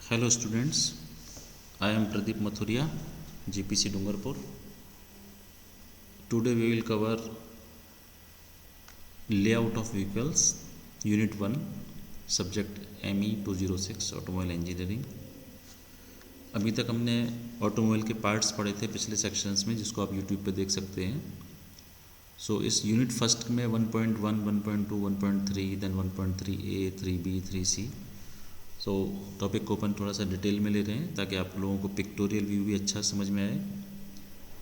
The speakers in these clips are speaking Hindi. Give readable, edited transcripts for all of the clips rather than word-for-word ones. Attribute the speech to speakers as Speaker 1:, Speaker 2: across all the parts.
Speaker 1: Hello students, I am Pradeep Mathuria, GPC Dungarpur. Today we will cover layout of vehicles, Unit 1, Subject ME 206 Automobile Engineering. अभी तक हमने ऑटोमोबाइल के पार्ट्स पढ़े थे पिछले सेक्शंस में, जिसको आप यूट्यूब पे देख सकते हैं. सो इस यूनिट फर्स्ट में 1.1, 1.2, 1.3, देन 1.3A, 3B, 3C. सो टॉपिक को अपन थोड़ा सा डिटेल में ले रहे हैं ताकि आप लोगों को पिक्टोरियल व्यू भी अच्छा समझ में आए.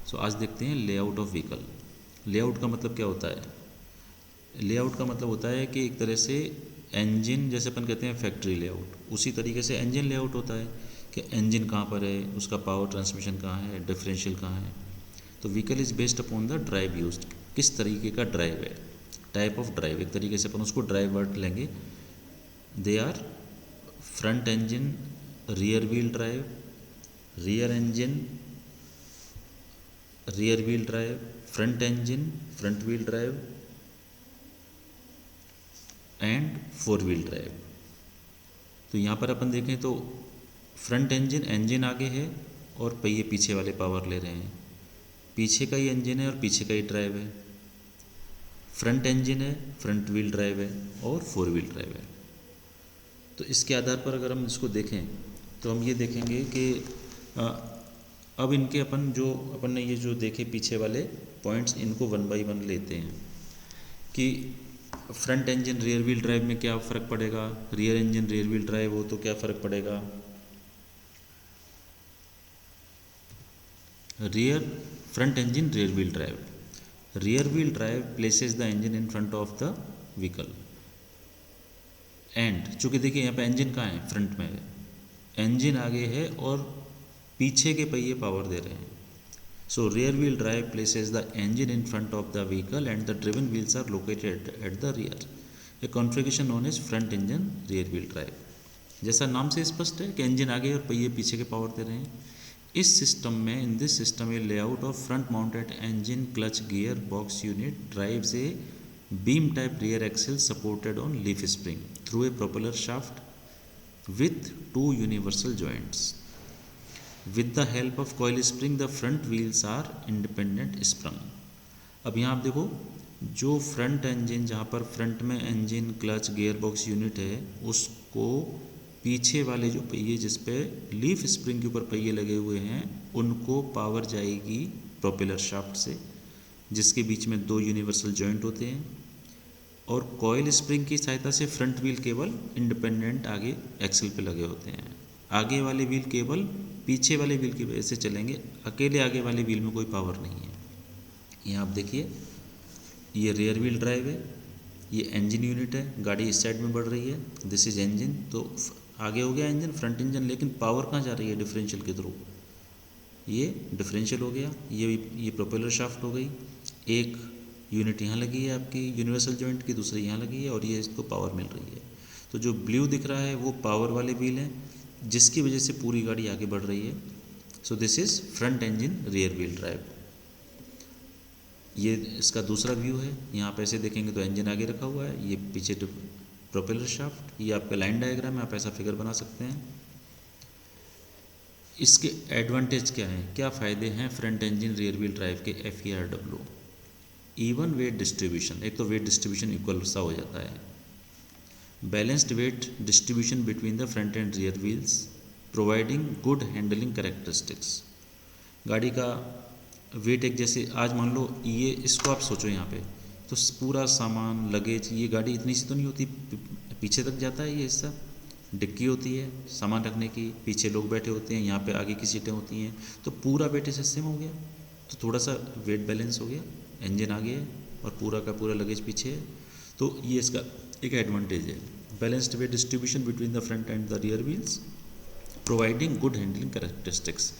Speaker 1: सो आज देखते हैं लेआउट ऑफ व्हीकल. लेआउट का मतलब क्या होता है? लेआउट का मतलब होता है कि एक तरह से इंजन, जैसे अपन कहते हैं फैक्ट्री लेआउट, उसी तरीके से इंजन लेआउट होता है कि इंजन कहाँ पर है, उसका पावर ट्रांसमिशन कहाँ है, डिफरेंशियल कहाँ है. तो vehicle is based upon the drive used, किस तरीके का ड्राइव है, टाइप ऑफ ड्राइव. एक तरीके से अपन उसको ड्राइव वर्ड लेंगे. They are front engine, rear wheel drive, rear engine, rear wheel drive, front engine, front wheel drive and four wheel drive. तो यहाँ पर अपन देखें तो फ्रंट इंजन, इंजन आगे है और पहिए पीछे वाले पावर ले रहे हैं. पीछे का ही इंजन है और पीछे का ही ड्राइव है. फ्रंट इंजन है, फ्रंट व्हील ड्राइव है और फोर व्हील ड्राइव है. तो इसके आधार पर अगर हम इसको देखें तो हम ये देखेंगे कि अब इनके अपन ने ये जो देखे पीछे वाले पॉइंट्स, इनको वन बाय वन लेते हैं कि front engine rear wheel drive में क्या फ़र्क पड़ेगा, rear engine rear wheel drive हो तो क्या फ़र्क पड़ेगा. Front engine rear wheel drive. Rear wheel drive places the engine in front of the vehicle. And चूँकि देखिए यहाँ पे इंजन कहाँ है, फ्रंट में है, इंजन आगे है और पीछे के पहिए पावर दे रहे हैं. So rear wheel drive places the engine in front of the vehicle and the driven wheels are located at the rear. A configuration known as front engine rear wheel drive. जैसा नाम से स्पष्ट है कि इंजन आगे और पहिए पीछे के पावर दे रहे हैं. इस सिस्टम में, in this system, A layout of front mounted engine clutch gear box unit drives A beam type rear axle supported on leaf spring through a propeller shaft with two universal joints. With the help of coil spring the front wheels are independent sprung. अब यहाँ आप देखो, जो फ्रंट इंजन, जहाँ पर फ्रंट में engine clutch gear box unit है, उसको पीछे वाले जो पहिए जिस पे लीफ स्प्रिंग के ऊपर पहिए लगे हुए हैं, उनको पावर जाएगी प्रोपेलर शाफ्ट से, जिसके बीच में दो यूनिवर्सल जॉइंट होते हैं. और कॉयल स्प्रिंग की सहायता से फ्रंट व्हील केवल इंडिपेंडेंट आगे एक्सल पे लगे होते हैं. आगे वाले व्हील केवल पीछे वाले व्हील की वजह से चलेंगे, अकेले आगे वाले व्हील में कोई पावर नहीं है. यहाँ आप देखिए, ये रियर व्हील ड्राइव है, ये इंजन यूनिट है, गाड़ी इस साइड में बढ़ रही है, दिस इज इंजन. तो आगे हो गया इंजन, फ्रंट इंजन, लेकिन पावर कहाँ जा रही है, डिफरेंशियल के थ्रू. ये डिफरेंशियल हो गया, ये प्रोपेलर शाफ्ट हो गई. एक यूनिट यहाँ लगी है आपकी यूनिवर्सल जॉइंट की, दूसरी यहाँ लगी है, और ये इसको पावर मिल रही है. तो जो ब्लू दिख रहा है वो पावर वाले व्हील हैं, जिसकी वजह से पूरी गाड़ी आगे बढ़ रही है. So this is front engine rear wheel drive. ये इसका दूसरा व्यू है. यहाँ पे ऐसे देखेंगे तो इंजन आगे रखा हुआ है, ये पीछे प्रोपेलर शाफ्ट. ये आपका लाइन डायग्राम है, आप ऐसा फिगर बना सकते हैं. इसके एडवांटेज क्या हैं, क्या फ़ायदे हैं front engine rear wheel drive के FERW. इवन वेट डिस्ट्रीब्यूशन, एक तो वेट डिस्ट्रीब्यूशन इक्वल सा हो जाता है. Balanced wait distribution between the front and rear wheels providing good handling characteristics. गाड़ी का वेट एक जैसे, आज मान लो ये, इसको आप सोचो यहाँ पे, तो पूरा सामान लगेज, ये गाड़ी इतनी सी तो नहीं होती, पीछे तक जाता है. ये हिस्सा डिक्की होती है सामान रखने की, पीछे लोग बैठे होते हैं, यहाँ पे आगे की सीटें होती हैं. तो पूरा वेट इस हिस्से में हो गया, तो थोड़ा सा वेट बैलेंस हो गया. इंजन आगे है और पूरा का पूरा लगेज पीछे है. तो ये इसका एक एडवांटेज है. Balanced wait distribution between the front and the rear wheels providing good handling characteristics.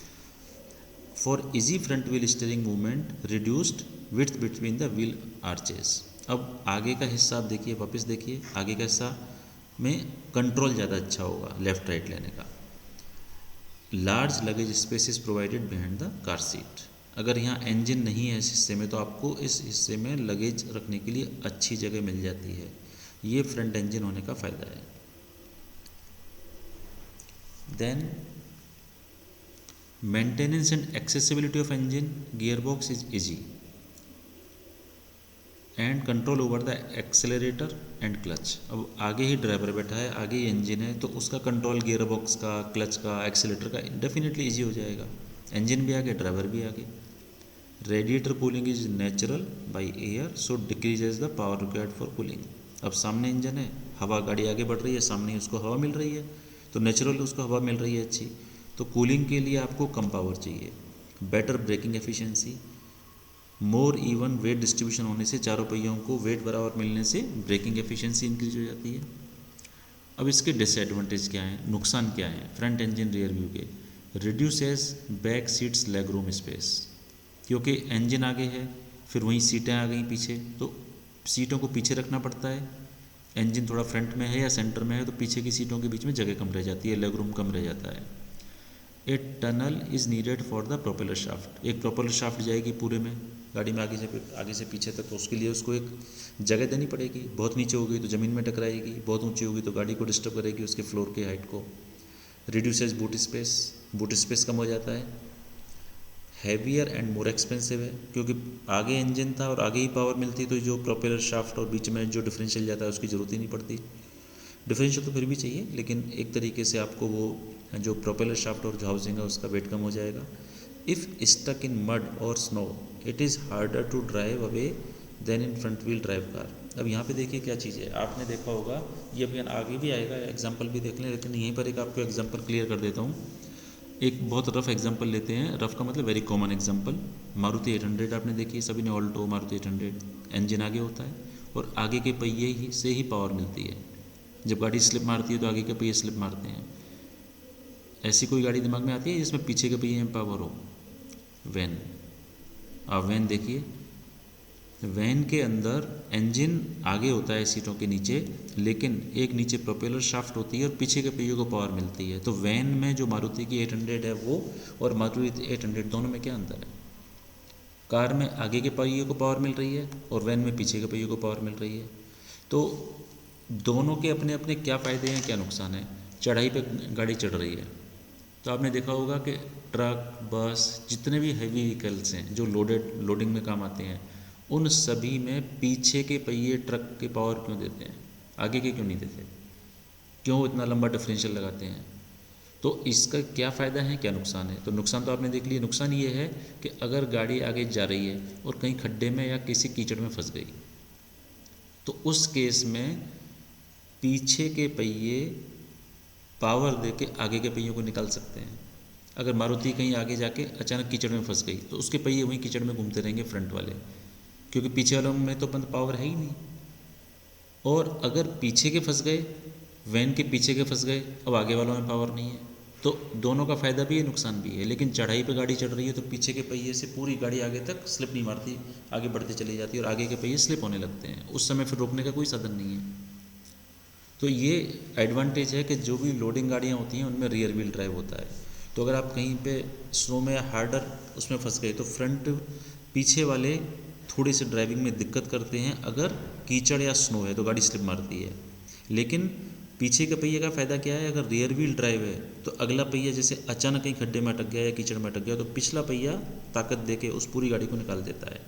Speaker 1: For easy front wheel steering movement reduced width between the wheel arches. अब आगे का हिस्सा आप देखिए, वापस देखिए, आगे का हिस्सा में कंट्रोल ज़्यादा अच्छा होगा लेफ़्ट राइट लेने का. Large luggage space is provided behind the car seat. अगर यहाँ इंजन नहीं है इस हिस्से में, तो आपको इस हिस्से में लगेज रखने के लिए अच्छी जगह मिल जाती है. ये फ्रंट इंजन होने का फ़ायदा है. Then maintenance and accessibility of engine, gear box is easy, and control over the accelerator and clutch. अब आगे ही ड्राइवर बैठा है, आगे ही इंजन है, तो उसका कंट्रोल गियर बॉक्स का, क्लच का, एक्सेलेटर का डेफिनेटली इजी हो जाएगा। इंजन भी आगे, ड्राइवर भी आगे। Radiator cooling is natural by air, so decreases the power required for cooling. अब सामने इंजन है, हवा, गाड़ी आगे बढ़ रही है, सामने उसको हवा मिल रही है, तो नेचुरल उसको हवा मिल रही है अच्छी, तो कूलिंग के लिए आपको कम पावर चाहिए। Better braking efficiency, more even weight distribution होने से, चारों पहियों को वेट बराबर मिलने से ब्रेकिंग एफिशिएंसी इंक्रीज हो जाती है। अब इसके डिसएडवांटेज क्या हैं, नुकसान क्या हैं फ्रंट इंजन रियर व्यू के? Reduces back seats leg room space, क्योंकि इंजन आगे है, फिर वहीं सीटें आ गई पीछे, तो सीटों को पीछे रखना पड़ता है। इंजन थोड़ा फ्रंट में है या सेंटर में है, तो पीछे की सीटों के बीच में जगह कम रह जाती है, लेग रूम कम रह जाता है। A tunnel is needed for the propeller shaft, एक प्रोपेलर शाफ्ट जाएगी पूरे में गाड़ी में आगे से पीछे तक, तो उसके लिए उसको एक जगह देनी पड़ेगी। बहुत नीचे होगी तो ज़मीन में टकराएगी, बहुत ऊंची होगी तो गाड़ी को डिस्टर्ब करेगी, उसके फ्लोर के हाइट को। रिड्यूसेस बूट स्पेस कम हो जाता है। हैवियर एंड मोर एक्सपेंसिव है, क्योंकि आगे इंजन था और आगे ही पावर मिलती, तो जो प्रोपेलर शाफ्ट और बीच में जो डिफरेंशियल जाता है उसकी ज़रूरत ही नहीं पड़ती। डिफरेंशियल तो फिर भी चाहिए, लेकिन एक तरीके से आपको वो जो प्रोपेलर शाफ्ट और जो हाउसिंग है उसका वेट कम हो जाएगा। इफ़ स्टक इन मड और snow, it is harder to drive away than in front wheel drive car. अब यहाँ पे देखिए क्या चीज़ है, आपने देखा होगा, ये अभी आगे भी आएगा, एग्जाम्पल भी देख लें, लेकिन यहीं पर एक आपको एग्जाम्पल क्लियर कर देता हूँ। एक बहुत रफ एग्जांपल लेते हैं, रफ का मतलब वेरी कॉमन एग्जांपल। मारुति 800 आपने देखी है सभी ने, ऑल्टो, मारुति 800, इंजन आगे होता है और आगे के पहिए ही से ही पावर मिलती है। जब गाड़ी स्लिप मारती है तो आगे के पहिए स्लिप मारते हैं। ऐसी कोई गाड़ी दिमाग में आती है जिसमें पीछे के पहिए में पावर हो? वैन। आप वैन देखिए, वैन के अंदर इंजन आगे होता है सीटों के नीचे, लेकिन एक नीचे प्रोपेलर शाफ्ट होती है और पीछे के पहियों को पावर मिलती है। तो वैन में जो मारुति की 800 है वो और मारुति 800 दोनों में क्या अंतर है? कार में आगे के पहियों को पावर मिल रही है और वैन में पीछे के पहियों को पावर मिल रही है। तो दोनों के अपने अपने क्या फ़ायदे हैं, क्या नुकसान है। चढ़ाई पे गाड़ी चढ़ रही है तो आपने देखा होगा कि ट्रक, बस, जितने भी हैवी व्हीकल्स हैं जो लोडिंग में काम आते हैं, उन सभी में पीछे के पहिए ट्रक के पावर क्यों देते हैं, आगे के क्यों नहीं देते? क्यों इतना लंबा डिफरेंशियल लगाते हैं? तो इसका क्या फ़ायदा है, क्या नुकसान है? तो नुकसान तो आपने देख लिया। नुकसान ये है कि अगर गाड़ी आगे जा रही है और कहीं खड्डे में या किसी कीचड़ में फंस गई, तो उस केस में पीछे के पहिए पावर दे के आगे के पहियों को निकाल सकते हैं। अगर मारुति कहीं आगे जाके अचानक कीचड़ में फंस गई तो उसके पहिए वहीं कीचड़ में घूमते रहेंगे फ्रंट वाले, क्योंकि पीछे वालों में तो पावर है ही नहीं। और अगर पीछे के फंस गए, वैन के पीछे के फंस गए, अब आगे वालों में पावर नहीं है। तो दोनों का फ़ायदा भी है, नुकसान भी है। लेकिन चढ़ाई पे गाड़ी चढ़ रही है तो पीछे के पहिए से पूरी गाड़ी आगे तक स्लिप नहीं मारती, आगे बढ़ती चली जाती है और आगे के पहिए स्लिप होने लगते हैं। उस समय फिर रोकने का कोई साधन नहीं है। तो ये एडवांटेज है कि जो भी लोडिंग गाड़ियाँ होती हैं उनमें रियर व्हील ड्राइव होता है। तो अगर आप कहीं पे स्नो में हार्डर उसमें फंस गए तो फ्रंट पीछे वाले थोड़ी सी ड्राइविंग में दिक्कत करते हैं। अगर कीचड़ या स्नो है तो गाड़ी स्लिप मारती है। लेकिन पीछे के पहिए का फ़ायदा क्या है, अगर रियर व्हील ड्राइव है तो अगला पहिया जैसे अचानक कहीं खड्डे में अटक गया या कीचड़ में अटक गया तो पिछला पहिया ताकत दे के उस पूरी गाड़ी को निकाल देता है।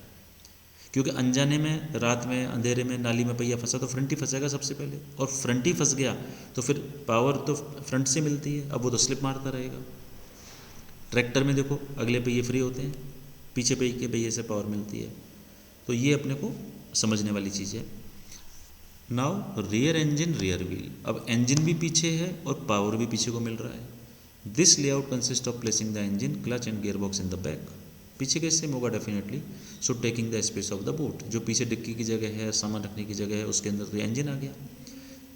Speaker 1: क्योंकि अनजाने में, रात में, अंधेरे में नाली में पहिया फंसा तो फ्रंट ही फंसेगा सबसे पहले, और फ्रंट ही फंस गया तो फिर पावर तो फ्रंट से मिलती है, अब वो तो स्लिप मारता रहेगा। ट्रैक्टर में देखो अगले पहिए फ्री होते हैं, पीछे पहिए के पहिए से पावर मिलती है। तो ये अपने को समझने वाली चीज़ है। Now rear engine rear wheel, अब इंजन भी पीछे है और पावर भी पीछे को मिल रहा है। This layout consist of placing the engine, clutch and gear box in the back. पीछे के हिस्से में होगा definitely, so taking the space of the boot, जो पीछे डिक्की की जगह है, सामान रखने की जगह है, उसके अंदर तो इंजन आ गया।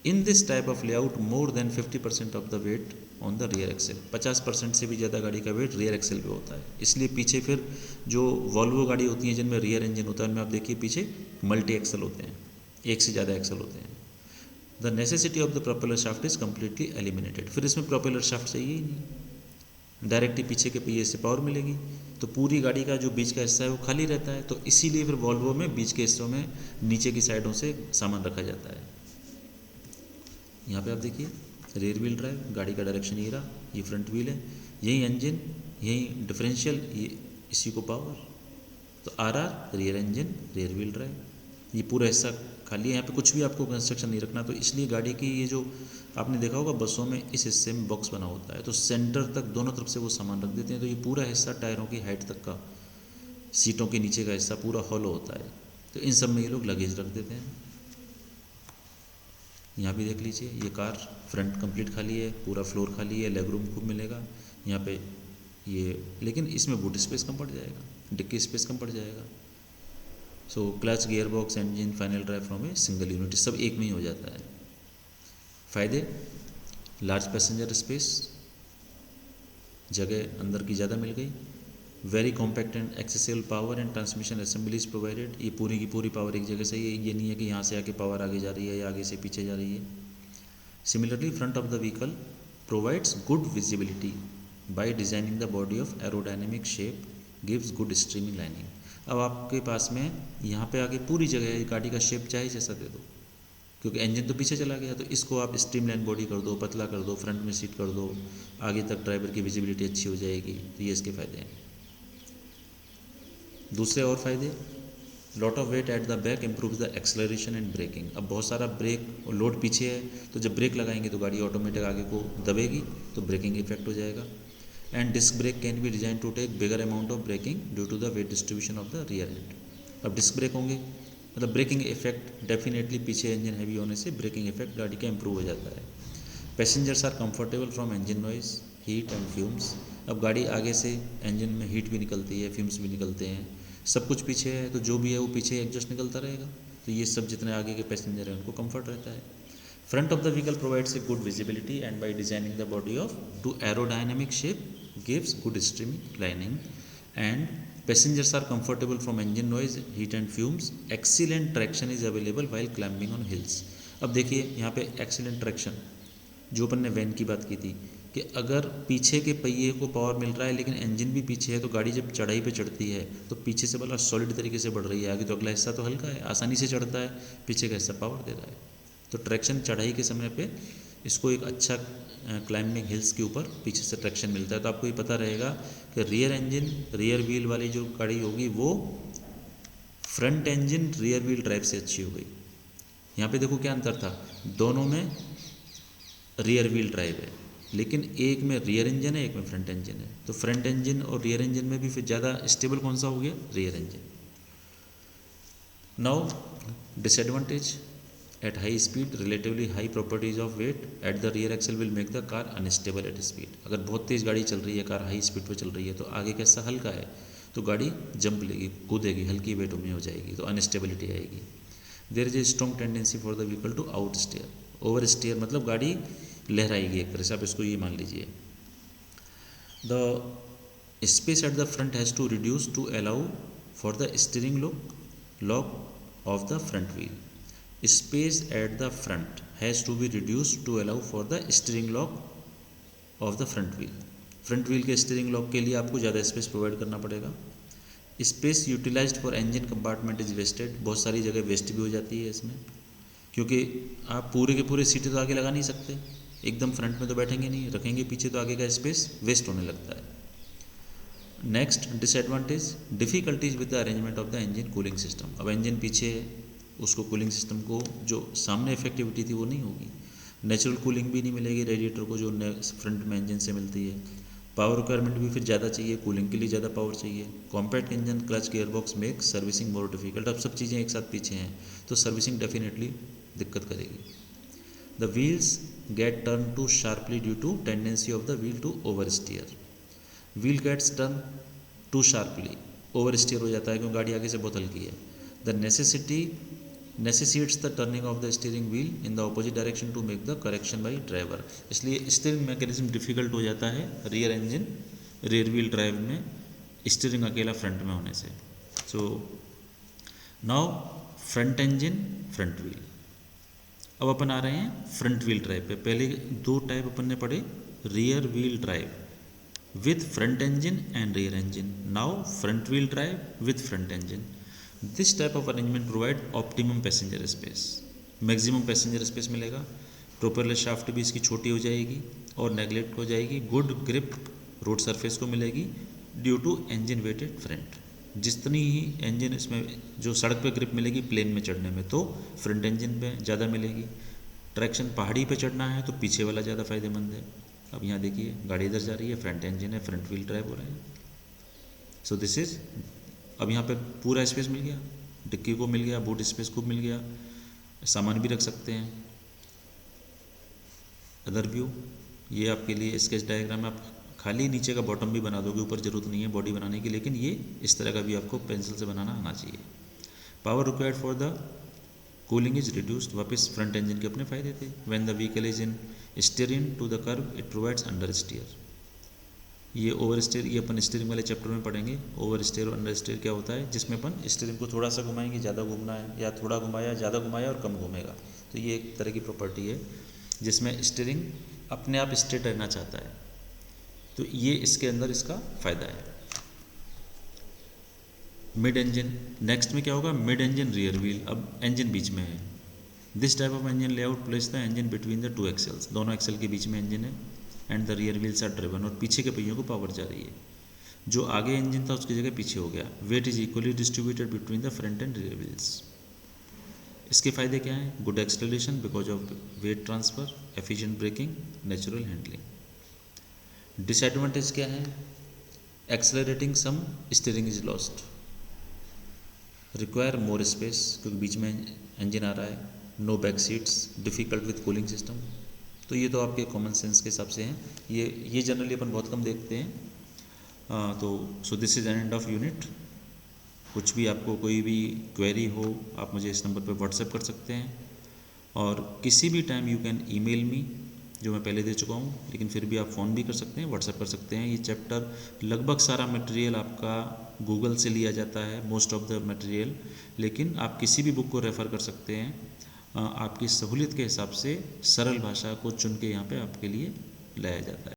Speaker 1: In this type of layout more than 50% of the weight on the rear axle, 50% से भी ज़्यादा गाड़ी का वेट रियर एक्सेल पे होता है। इसलिए पीछे फिर जो वॉल्वो गाड़ी होती है जिनमें रियर इंजन होता है, उनमें आप देखिए पीछे मल्टी एक्सेल होते हैं, एक से ज़्यादा एक्सेल होते हैं। The necessity of the propeller shaft is completely eliminated, फिर इसमें प्रोपेलर शाफ्ट चाहिए ही नहीं, डायरेक्ट ही पीछे के पहिए से पावर मिलेगी, तो पूरी गाड़ी का जो बीच का हिस्सा है वो खाली रहता है। तो इसीलिए फिर वॉल्वो में बीच के हिस्सों में नीचे की साइडों से सामान रखा जाता है। यहाँ पे आप देखिए रियर व्हील ड्राइव, गाड़ी का डायरेक्शन ये रहा, ये फ्रंट व्हील है, यही इंजन, यही डिफरेंशियल, ये इसी को पावर। तो RR rear engine rear wheel drive, ये पूरा हिस्सा खाली है, यहाँ पे कुछ भी आपको कंस्ट्रक्शन नहीं रखना। तो इसलिए गाड़ी की ये जो आपने देखा होगा बसों में इस हिस्से में बॉक्स बना होता है, तो सेंटर तक दोनों तरफ से वो सामान रख देते हैं, तो ये पूरा हिस्सा टायरों की हाइट तक का, सीटों के नीचे का हिस्सा पूरा हॉलो होता है। तो इन सब में ये लोग लगेज रख देते हैं। यहाँ भी देख लीजिए, ये कार फ्रंट कंप्लीट खाली है, पूरा फ्लोर खाली है, लेग रूम खूब मिलेगा यहाँ पे ये, लेकिन इसमें बूट स्पेस कम पड़ जाएगा, डिक्की स्पेस कम पड़ जाएगा। So clutch, gear box, engine, final drive from a single unit, सब एक में ही हो जाता है। फ़ायदे, लार्ज पैसेंजर स्पेस, जगह अंदर की ज़्यादा मिल गई। Very compact and accessible power and transmission assembly is provided, ये पूरी की पूरी पावर एक जगह से ही है, ये नहीं है कि यहाँ से आके पावर आगे जा रही है या आगे से पीछे जा रही है। Similarly front of the vehicle provides good visibility by designing the body of aerodynamic shape, gives good streaming lining. अब आपके पास में यहाँ पे आगे पूरी जगह है, गाड़ी का शेप चाहे जैसा दे दो, क्योंकि इंजन तो पीछे चला गया, तो इसको आप स्ट्रीमलाइन बॉडी कर दो, पतला कर दो, फ्रंट में सीट कर दो, आगे तक ड्राइवर की विजिबिलिटी अच्छी हो जाएगी। तो ये इसके फ़ायदे हैं। दूसरे और फायदे, lot of weight at the back improves the acceleration and braking. अब बहुत सारा ब्रेक और लोड पीछे है, तो जब ब्रेक लगाएंगे तो गाड़ी ऑटोमेटिक आगे को दबेगी, तो ब्रेकिंग इफेक्ट हो जाएगा। And disc brake can be design to take bigger amount of braking due to the weight distribution of the rear end. अब डिस्क ब्रेक होंगे मतलब ब्रेकिंग इफेक्ट डेफिनेटली पीछे इंजन हैवी होने से ब्रेकिंग इफेक्ट गाड़ी का इंप्रूव हो जाता है। Passengers are comfortable from engine noise, heat and fumes. अब गाड़ी आगे से इंजन में हीट भी निकलती है, फ्यूम्स भी निकलते हैं, सब कुछ पीछे है, तो जो भी है वो पीछे एडजस्ट निकलता रहेगा, तो ये सब जितने आगे के पैसेंजर हैं उनको कंफर्ट रहता है। Front of the vehicle provides a good visibility and by designing the body of to aerodynamic shape gives good streaming lining and passengers are comfortable from engine noise, heat and fumes. Excellent traction is available while climbing on hills. अब देखिए यहाँ पे एक्सीलेंट ट्रैक्शन, जो अपन ने वैन की बात की थी कि अगर पीछे के पहिए को पावर मिल रहा है लेकिन इंजन भी पीछे है, तो गाड़ी जब चढ़ाई पे चढ़ती है तो पीछे से बड़ा सॉलिड तरीके से बढ़ रही है, आगे तो अगला हिस्सा तो हल्का है, आसानी से चढ़ता है, पीछे का हिस्सा पावर दे रहा है। तो ट्रैक्शन चढ़ाई के समय पे इसको एक अच्छा क्लाइंबिंग हिल्स के ऊपर पीछे से ट्रैक्शन मिलता है। तो आपको ये पता रहेगा कि रियर इंजन रियर व्हील वाली जो गाड़ी होगी वो front engine rear wheel drive से अच्छी हो गई। यहाँ पे देखो क्या अंतर था, दोनों में रियर व्हील ड्राइव है, लेकिन एक में रियर इंजन है, एक में फ्रंट इंजन है। तो फ्रंट इंजन और रियर इंजन में भी फिर ज़्यादा स्टेबल कौन सा हो गया, rear engine. Now disadvantage, at high speed relatively high properties of weight at the rear axle will make the car unstable at speed. अगर बहुत तेज़ गाड़ी चल रही है, कार हाई स्पीड पर चल रही है, तो आगे का हिस्सा हल्का है, तो गाड़ी जंप लेगी, कूदेगी, हल्की वेट में हो जाएगी, तो अनस्टेबिलिटी आएगी। There is a strong tendency for the vehicle to out steer. Over steer मतलब गाड़ी लहराएगी एक तरह से, आप इसको ये मान लीजिए। The space at the front has to reduce to allow for the steering lock of the front wheel. Space at the front has to be reduce to allow for the steering lock of the front wheel. Front wheel के स्टीयरिंग लॉक के लिए आपको ज़्यादा स्पेस प्रोवाइड करना पड़ेगा। Space utilised for engine compartment is wasted, बहुत सारी जगह वेस्ट भी हो जाती है इसमें, क्योंकि आप पूरे के पूरे सीटें तो आगे लगा नहीं सकते, एकदम फ्रंट में तो बैठेंगे नहीं, रखेंगे पीछे, तो आगे का स्पेस वेस्ट होने लगता है। Next disadvantage, difficulties with the arrangement of the engine cooling system. अब इंजन पीछे है, उसको कूलिंग सिस्टम को जो सामने इफेक्टिविटी थी वो नहीं होगी, नेचुरल कूलिंग भी नहीं मिलेगी रेडिएटर को जो फ्रंट में इंजन से मिलती है। पावर रिक्वायरमेंट भी फिर ज़्यादा चाहिए, कूलिंग के लिए ज़्यादा पावर चाहिए। Compact engine, clutch, gear box make servicing more difficult. अब सब चीज़ें एक साथ पीछे हैं, तो सर्विसिंग डेफिनेटली दिक्कत करेगी। The wheels get turn too sharply due to tendency of the wheel to over steer. Wheel gets turn too sharply, over steer हो जाता है क्योंकि गाड़ी आगे से बहुत हल्की है। The necessitates the turning of the steering wheel in the opposite direction to make the correction by driver। इसलिए स्टीयरिंग मैकेनिज्म डिफ़िकल्ट हो जाता है rear engine rear wheel drive में, स्टीयरिंग अकेला फ्रंट में होने से। So now front engine front wheel. अब अपन आ रहे हैं फ्रंट व्हील ड्राइव पे। पहले दो टाइप अपन ने पढ़े, rear wheel drive with front engine and rear engine. Now front wheel drive with front engine. This type of arrangement provide optimum passenger space, maximum passenger space मिलेगा, प्रोपेलर शाफ्ट भी इसकी छोटी हो जाएगी और नेगलेक्ट हो जाएगी। गुड ग्रिप रोड सरफेस को मिलेगी due to engine weighted front. जितनी ही इंजन इसमें जो सड़क पे ग्रिप मिलेगी प्लेन में चढ़ने में तो फ्रंट इंजन पे ज़्यादा मिलेगी। ट्रैक्शन पहाड़ी पे चढ़ना है तो पीछे वाला ज़्यादा फायदेमंद है। अब यहाँ देखिए गाड़ी इधर जा रही है, फ्रंट इंजन है, फ्रंट व्हील ड्राइव हो रहा है। सो दिस इज, अब यहाँ पे पूरा स्पेस मिल गया, डिक्की को मिल गया, बूट स्पेस को मिल गया, सामान भी रख सकते हैं। अदर व्यू, ये आपके लिए स्केच डायग्राम है। आप खाली नीचे का बॉटम भी बना दोगे, ऊपर ज़रूरत नहीं है बॉडी बनाने की, लेकिन ये इस तरह का भी आपको पेंसिल से बनाना आना चाहिए। Power required for the cooling is reduced. वापस फ्रंट इंजन के अपने फायदे थे। When the vehicle is in steering to the curve it provides under steer. ये ओवर स्टीयर, ये अपन स्टीयरिंग वाले चैप्टर में पढ़ेंगे। ओवर स्टीयर और अंडर स्टीयर क्या होता है, जिसमें अपन स्टीयरिंग को थोड़ा सा घुमाएंगे, ज़्यादा घूमना है, या थोड़ा घुमाया ज़्यादा घुमाया और कम घूमेगा। तो ये एक तरह की प्रॉपर्टी है जिसमें स्टीयरिंग अपने आप स्ट्रेट रहना चाहता है, तो ये इसके अंदर इसका फ़ायदा है। मिड इंजन, नेक्स्ट में क्या होगा, मिड इंजन रियर व्हील। अब इंजन बीच में है। This type of engine layout place the engine between the two axles. दोनों एक्सेल के बीच में इंजन है and the rear wheels are driven, और पीछे के पहियों को पावर जा रही है। जो आगे इंजन था उसकी जगह पीछे हो गया। Weight is equally distributed between the front and rear wheels. इसके फ़ायदे क्या हैं, good acceleration because of weight transfer, efficient braking, natural handling. Disadvantage क्या है, accelerating some steering is lost, require more space क्योंकि बीच में इंजन आ रहा है, no back seats, difficult with cooling system. तो ये तो आपके कॉमन सेंस के हिसाब से हैं, ये जनरली अपन बहुत कम देखते हैं। तो so this is end of unit. कुछ भी आपको कोई भी क्वेरी हो आप मुझे इस नंबर पर व्हाट्सएप कर सकते हैं, और किसी भी time you can email me, जो मैं पहले दे चुका हूँ, लेकिन फिर भी आप फ़ोन भी कर सकते हैं, व्हाट्सएप कर सकते हैं। ये चैप्टर लगभग सारा मटेरियल आपका गूगल से लिया जाता है, मोस्ट ऑफ द मटेरियल, लेकिन आप किसी भी बुक को रेफ़र कर सकते हैं। आपकी सहूलियत के हिसाब से सरल भाषा को चुन के यहाँ पे आपके लिए लाया जाता है।